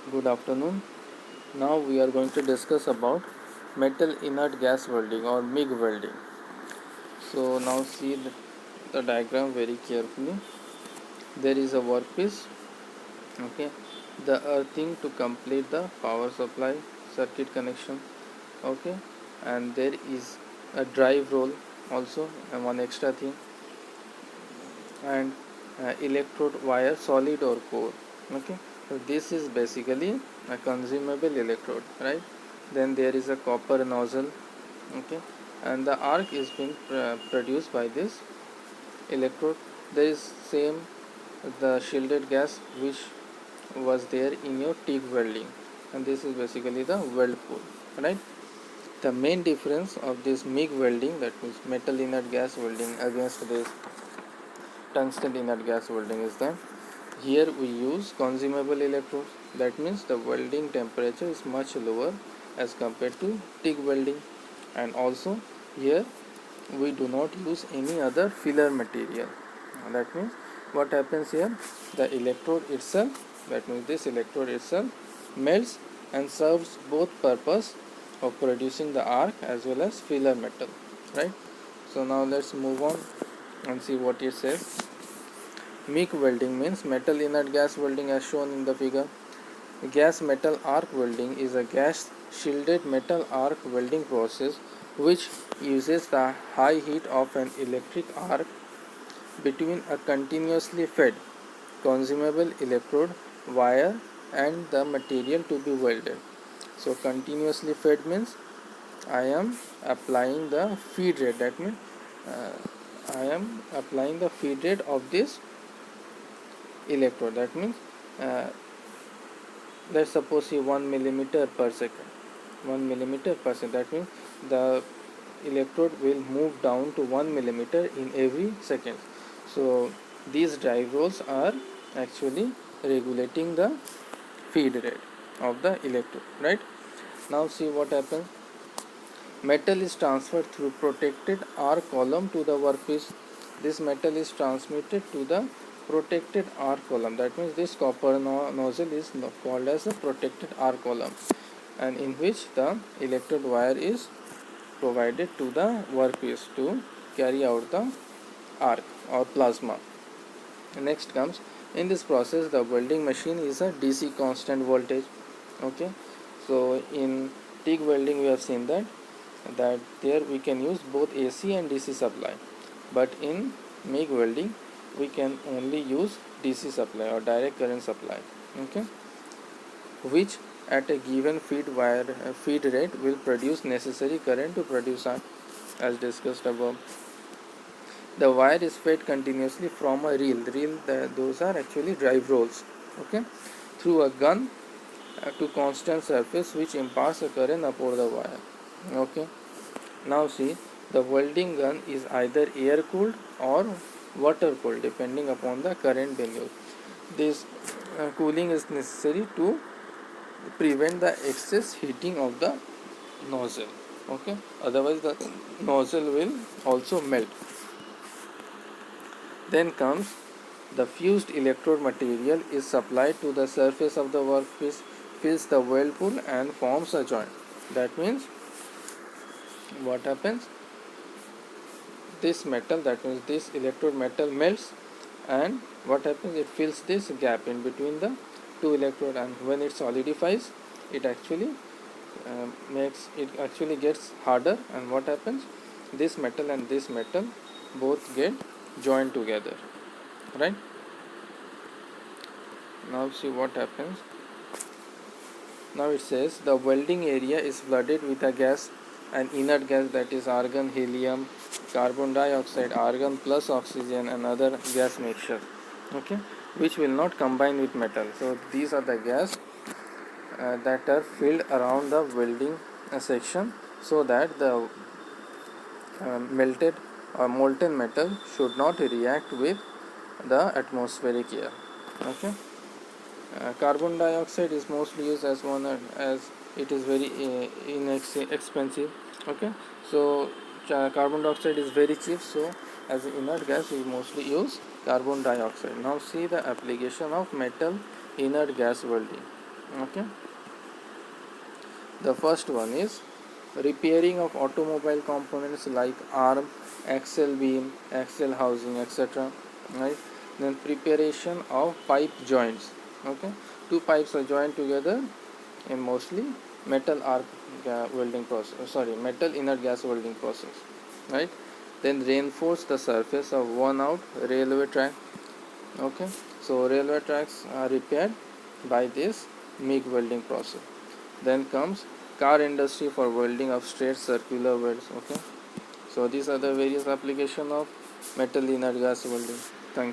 Good afternoon. Now we are going to discuss about metal inert gas welding or MIG welding. So now see the diagram very carefully. There is a workpiece, okay, the earthing to complete the power supply circuit connection, okay, and there is a drive roll also, and one extra thing, and electrode wire, solid or core, okay. So this is basically a consumable electrode, right? Then there is a copper nozzle, okay, and the arc is being produced by this electrode. There is same the shielded gas which was there in your TIG welding, and this is basically the weld pool, right? The main difference of this MIG welding, that means metal inert gas welding, against this tungsten inert gas welding, is that here we use consumable electrodes. That means the welding temperature is much lower as compared to TIG welding, and also here we do not use any other filler material. That means what happens here, the electrode itself, that means this electrode itself melts and serves both purpose of producing the arc as well as filler metal, right? So now let's move on and see what it says. MIG welding means metal inert gas welding as shown in the figure. Gas metal arc welding is a gas shielded metal arc welding process which uses the high heat of an electric arc between a continuously fed consumable electrode wire and the material to be welded. So continuously fed means I am applying the feed rate, that means I am applying the feed rate of this electrode. That means uh, let's suppose see 1 millimeter per second, 1 millimeter per second. That means the electrode will move down to 1 millimeter in every second. So these drive rolls are actually regulating the feed rate of the electrode, right? Now see what happens. Metal is transferred through protected arc column to the workpiece. This metal is transmitted to the protected arc column. That means this copper nozzle is called as a protected arc column, and in which the electrode wire is provided to the workpiece to carry out the arc or plasma. Next comes, in this process the welding machine is a DC constant voltage, okay. So in TIG welding we have seen that there we can use both AC and DC supply, but in MIG welding we can only use DC supply or direct current supply, okay, which at a given feed rate will produce necessary current to produce arc, as discussed above. The wire is fed continuously from a reel, those are actually drive rolls, okay, through a gun to constant surface which imparts a current upon the wire, okay. Now see, the welding gun is either air cooled or water cooled depending upon the current being used. This cooling is necessary to prevent the excess heating of the nozzle, okay, otherwise the nozzle will also melt. Then comes the fused electrode material is supplied to the surface of the workpiece, fills the weld pool and forms a joint. That means what happens, this metal, that means this electrode metal melts, and what happens, it fills this gap in between the two electrode, and when it solidifies it actually gets harder, and what happens, this metal and this metal both get joined together, right? Now see what happens. Now it says the welding area is flooded with a gas, an inert gas, that is argon, helium, carbon dioxide, argon plus oxygen and other gas mixture, okay, which will not combine with metal. So these are the gas that are filled around the welding section, so that the melted or molten metal should not react with the atmospheric air, okay. Carbon dioxide is mostly used as one, as it is very inexpensive, okay. So carbon dioxide is very cheap, so as an inert gas we mostly use carbon dioxide. Now see the application of metal inert gas welding. Okay, the first one is repairing of automobile components like arm, axle beam, axle housing, etc. Right? Then preparation of pipe joints. Okay, two pipes are joined together in mostly metal arc welding process. Metal inert gas welding process. Right? Then reinforce the surface of worn out railway track. Okay, so railway tracks are repaired by this MIG welding process. Then comes car industry for welding of straight circular welds. Okay, so these are the various application of metal inert gas welding.